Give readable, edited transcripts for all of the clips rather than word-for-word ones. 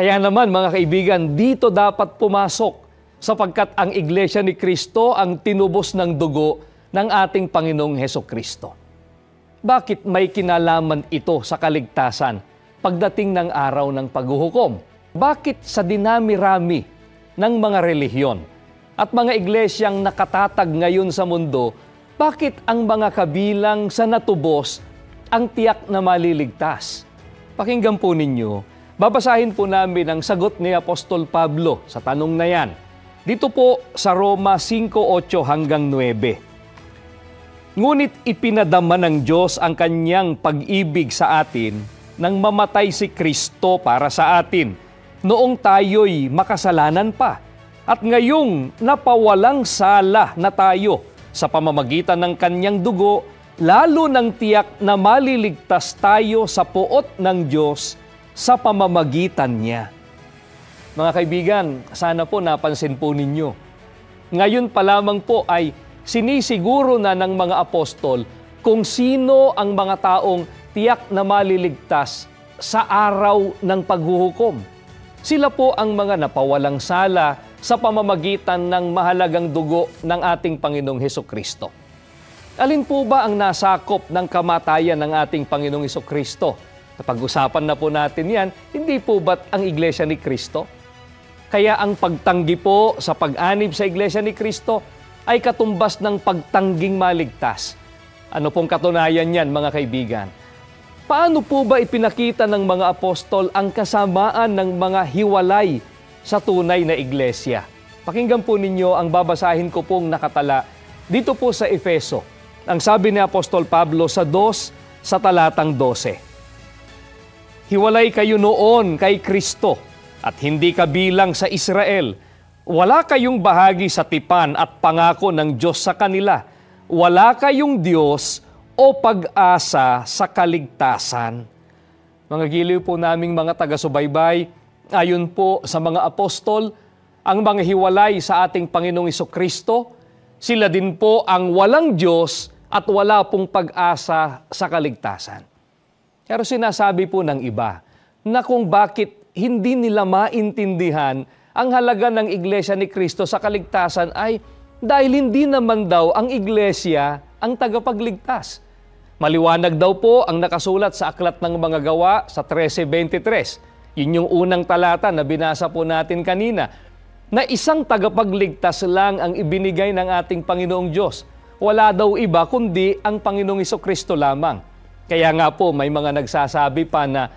Kaya naman mga kaibigan, dito dapat pumasok sapagkat ang Iglesia ni Cristo ang tinubos ng dugo ng ating Panginoong Hesukristo. Bakit may kinalaman ito sa kaligtasan pagdating ng araw ng paghuhukom? Bakit sa dinami-rami ng mga relihiyon at mga iglesyang nakatatag ngayon sa mundo, bakit ang mga kabilang sa natubos ang tiyak na maliligtas? Pakinggan po ninyo, babasahin po namin ang sagot ni Apostol Pablo sa tanong na yan. Dito po sa Roma 5:8 hanggang 9. Ngunit ipinadama ng Diyos ang kanyang pag-ibig sa atin nang mamatay si Kristo para sa atin, noong tayo'y makasalanan pa, at ngayong napawalang sala na tayo sa pamamagitan ng kanyang dugo, lalo ng tiyak na maliligtas tayo sa puot ng Diyos sa pamamagitan niya. Mga kaibigan, sana po napansin po ninyo. Ngayon pa lamang po ay sinisiguro na ng mga apostol kung sino ang mga taong tiyak na maliligtas sa araw ng paghuhukom. Sila po ang mga napawalang sala sa pamamagitan ng mahalagang dugo ng ating Panginoong Hesukristo. Alin po ba ang nasakop ng kamatayan ng ating Panginoong Hesukristo? Pag-usapan na po natin yan, hindi po ba't ang Iglesia ni Cristo? Kaya ang pagtanggi po sa pag-anib sa Iglesia ni Cristo ay katumbas ng pagtangging maligtas. Ano pong katunayan yan, mga kaibigan? Paano po ba ipinakita ng mga apostol ang kasamaan ng mga hiwalay sa tunay na iglesia? Pakinggan po ninyo ang babasahin ko pong nakatala dito po sa Efeso. Ang sabi ni Apostol Pablo sa 2 sa talatang 12. Hiwalay kayo noon kay Kristo at hindi kabilang sa Israel. Wala kayong bahagi sa tipan at pangako ng Diyos sa kanila. Wala kayong Diyos o pag-asa sa kaligtasan. Mga giliw po naming mga taga-subaybay, ayon po sa mga apostol, ang mga hiwalay sa ating Panginoong Hesukristo, sila din po ang walang Diyos at wala pong pag-asa sa kaligtasan. Pero sinasabi po ng iba na kung bakit hindi nila maintindihan ang halaga ng Iglesia ni Cristo sa kaligtasan ay dahil hindi naman daw ang Iglesia ang tagapagligtas. Maliwanag daw po ang nakasulat sa Aklat ng Mga Gawa sa 13:23. Yun yung unang talata na binasa po natin kanina, na isang tagapagligtas lang ang ibinigay ng ating Panginoong Diyos. Wala daw iba kundi ang Panginoong Hesukristo lamang. Kaya nga po may mga nagsasabi pa na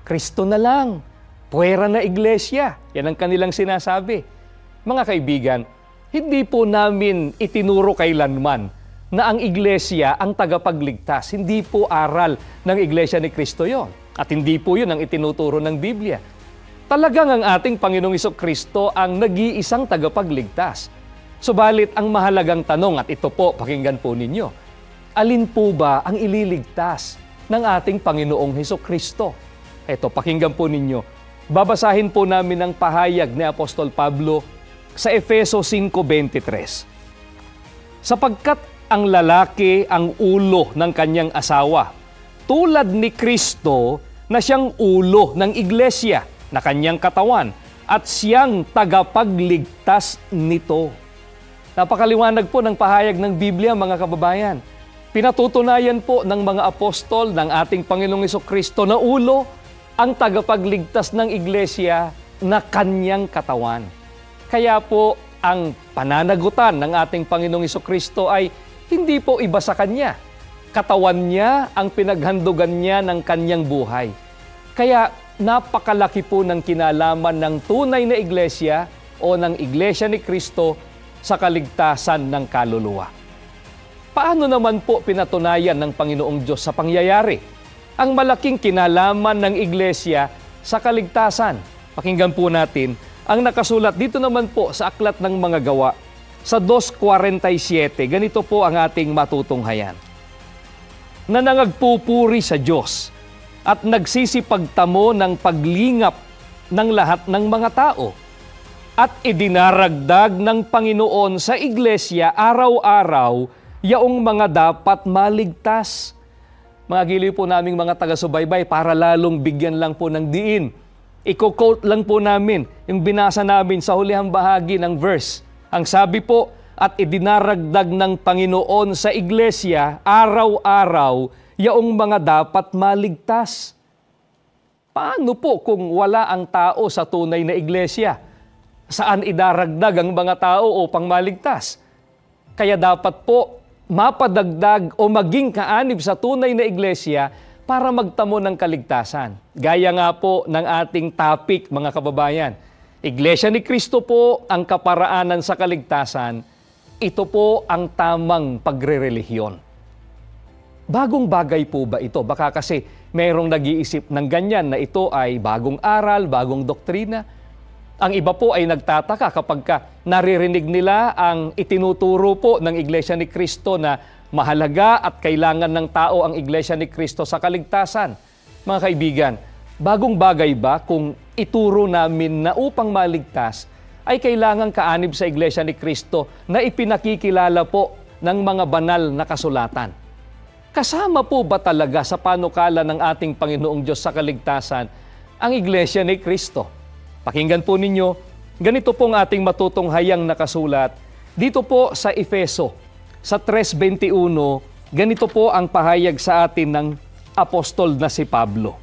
Kristo na lang, puwera na iglesia. Yan ang kanilang sinasabi. Mga kaibigan, hindi po namin itinuro kailanman na ang iglesia ang tagapagligtas. Hindi po aral ng Iglesia ni Cristo yon. At hindi po yun ang itinuturo ng Biblia. Talagang ang ating Panginoong Hesukristo ang nag-iisang tagapagligtas. Subalit ang mahalagang tanong, at ito po, pakinggan po ninyo, alin po ba ang ililigtas ng ating Panginoong Hesukristo? Ito, pakinggan po ninyo. Babasahin po namin ang pahayag ni Apostol Pablo sa Efeso 5:23. Sapagkat ang lalaki ang ulo ng kanyang asawa, tulad ni Kristo na siyang ulo ng iglesia na kanyang katawan at siyang tagapagligtas nito. Napakaliwanag po ng pahayag ng Biblia, mga kababayan. Pinatutunayan po ng mga apostol ng ating Panginoong Hesukristo na ulo ang tagapagligtas ng iglesia na kanyang katawan. Kaya po ang pananagutan ng ating Panginoong Hesukristo ay hindi po iba sa Kanya. Katawan niya ang pinaghandugan niya ng kanyang buhay. Kaya napakalaki po ng kinalaman ng tunay na iglesia o ng Iglesia ni Cristo sa kaligtasan ng kaluluwa. Paano naman po pinatunayan ng Panginoong Diyos sa pangyayari ang malaking kinalaman ng iglesia sa kaligtasan? Pakinggan po natin ang nakasulat dito naman po sa Aklat ng Mga Gawa sa 2:47. Ganito po ang ating matutunghayan. Na nangagpupuri sa Diyos at nagsisipagtamo ng paglingap ng lahat ng mga tao at idinaragdag ng Panginoon sa iglesia araw-araw yaong mga dapat maligtas. Mga giliw po naming mga taga-subaybay, para lalong bigyan lang po ng diin Iko-quote lang po namin yung binasa namin sa hulihang bahagi ng verse. Ang sabi po, at idinaragdag ng Panginoon sa iglesia araw-araw yaong mga dapat maligtas. Paano po kung wala ang tao sa tunay na iglesia? Saan idaragdag ang mga tao upang maligtas? Kaya dapat po mapadagdag o maging kaanib sa tunay na iglesia para magtamo ng kaligtasan. Gaya nga po ng ating topic, mga kababayan. Iglesia ni Cristo po ang kaparaanan sa kaligtasan. Ito po ang tamang pagrerelihiyon. Bagong bagay po ba ito? Baka kasi mayroong nag-iisip ng ganyan na ito ay bagong aral, bagong doktrina. Ang iba po ay nagtataka kapag naririnig nila ang itinuturo po ng Iglesia ni Cristo na mahalaga at kailangan ng tao ang Iglesia ni Cristo sa kaligtasan. Mga kaibigan, bagong bagay ba kung ituro namin na upang maligtas ay kailangan kaanib sa Iglesia ni Cristo na ipinakikilala po ng mga banal na kasulatan? Kasama po ba talaga sa panukala ng ating Panginoong Diyos sa kaligtasan ang Iglesia ni Cristo? Pakinggan po ninyo, ganito pong ating matutunghayang nakasulat dito po sa Efeso. Sa 3:21, ganito po ang pahayag sa atin ng apostol na si Pablo.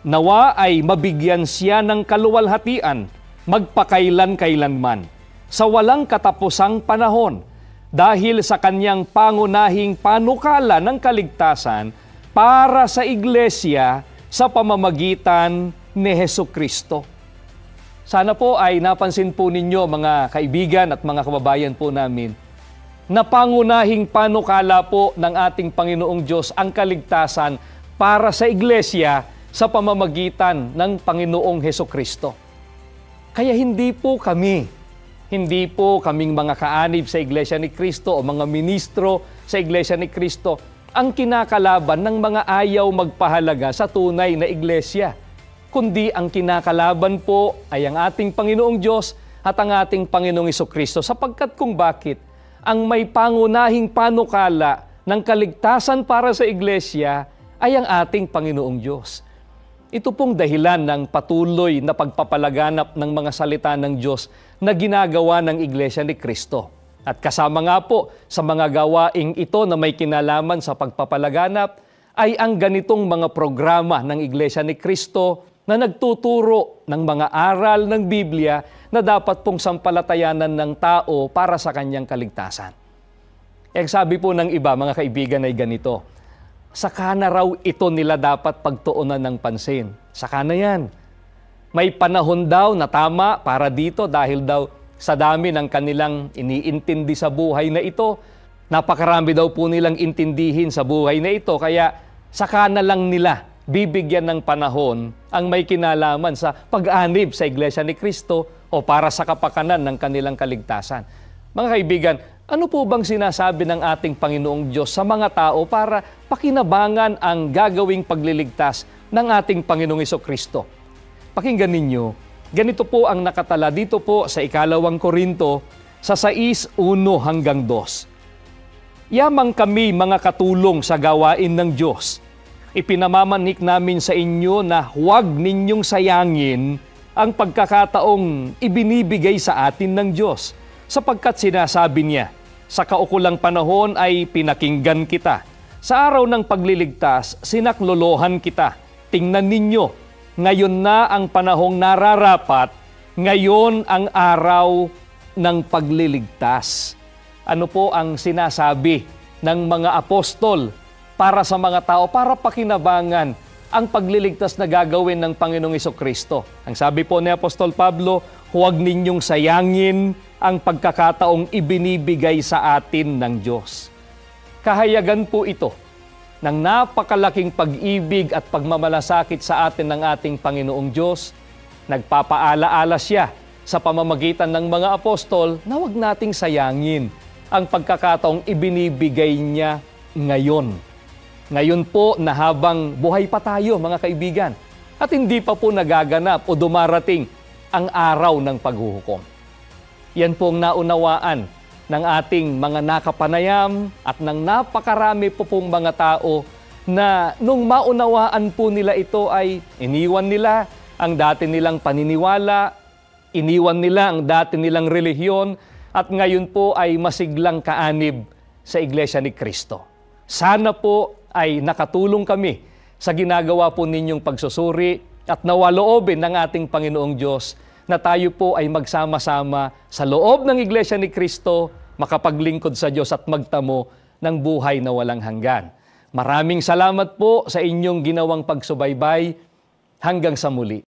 Nawa ay mabigyan siya ng kaluwalhatian, magpakailan-kailanman, sa walang katapusang panahon, dahil sa kanyang pangunahing panukala ng kaligtasan para sa iglesia sa pamamagitan ni Hesukristo. Sana po ay napansin po ninyo, mga kaibigan at mga kababayan po namin, na pangunahing panukala po ng ating Panginoong Diyos ang kaligtasan para sa iglesia sa pamamagitan ng Panginoong Hesukristo. Kaya hindi po kaming mga kaanib sa Iglesia ni Cristo o mga ministro sa Iglesia ni Cristo ang kinakalaban ng mga ayaw magpahalaga sa tunay na iglesia, kundi ang kinakalaban po ay ang ating Panginoong Diyos at ang ating Panginoong Hesukristo, sapagkat kung bakit ang may pangunahing panukala ng kaligtasan para sa iglesia ay ang ating Panginoong Diyos. Ito pong dahilan ng patuloy na pagpapalaganap ng mga salita ng Diyos na ginagawa ng Iglesia ni Cristo. At kasama nga po sa mga gawaing ito na may kinalaman sa pagpapalaganap ay ang ganitong mga programa ng Iglesia ni Cristo na nagtuturo ng mga aral ng Biblia na dapat pong sampalatayanan ng tao para sa kanyang kaligtasan. Ang sabi po ng iba, mga kaibigan, ay ganito: saka na raw ito nila dapat pagtuunan ng pansin. Saka na yan. May panahon daw na tama para dito dahil daw sa dami ng kanilang iniintindi sa buhay na ito. Napakarami daw po nilang intindihin sa buhay na ito. Kaya saka na lang nila bibigyan ng panahon ang may kinalaman sa pag-anib sa Iglesia ni Cristo o para sa kapakanan ng kanilang kaligtasan. Mga kaibigan, ano po bang sinasabi ng ating Panginoong Diyos sa mga tao para pakinabangan ang gagawing pagliligtas ng ating Panginoong Hesukristo? Pakinggan ninyo, ganito po ang nakatala dito po sa 2 Korinto sa 6:1-2. Yamang kami mga katulong sa gawain ng Diyos. Ipinamamanik namin sa inyo na huwag ninyong sayangin ang pagkakataong ibinibigay sa atin ng Diyos, sapagkat sinasabi niya, sa kaukulang panahon ay pinakinggan kita. Sa araw ng pagliligtas, sinaklolohan kita. Tingnan ninyo, ngayon na ang panahong nararapat, ngayon ang araw ng pagliligtas. Ano po ang sinasabi ng mga apostol para sa mga tao, para pakinabangan ang pagliligtas na gagawin ng Panginoong Hesukristo? Ang sabi po ni Apostol Pablo, huwag ninyong sayangin ang pagkakataong ibinibigay sa atin ng Diyos. Kahayagan po ito ng napakalaking pag-ibig at pagmamalasakit sa atin ng ating Panginoong Diyos. Nagpapaalaala siya sa pamamagitan ng mga apostol na huwag nating sayangin ang pagkakataong ibinibigay niya ngayon. Ngayon po na habang buhay pa tayo, mga kaibigan, at hindi pa po nagaganap o dumarating ang araw ng paghuhukom. Yan pong naunawaan ng ating mga nakapanayam at ng napakarami po pong mga tao na nung maunawaan po nila ito ay iniwan nila ang dati nilang paniniwala, iniwan nila ang dati nilang relihiyon, at ngayon po ay masiglang kaanib sa Iglesia ni Cristo. Sana po ay nakatulong kami sa ginagawa po ninyong pagsusuri at nawaloobin ng ating Panginoong Diyos na tayo po ay magsama-sama sa loob ng Iglesia ni Cristo, makapaglingkod sa Diyos at magtamo ng buhay na walang hanggan. Maraming salamat po sa inyong ginawang pagsubaybay. Hanggang sa muli.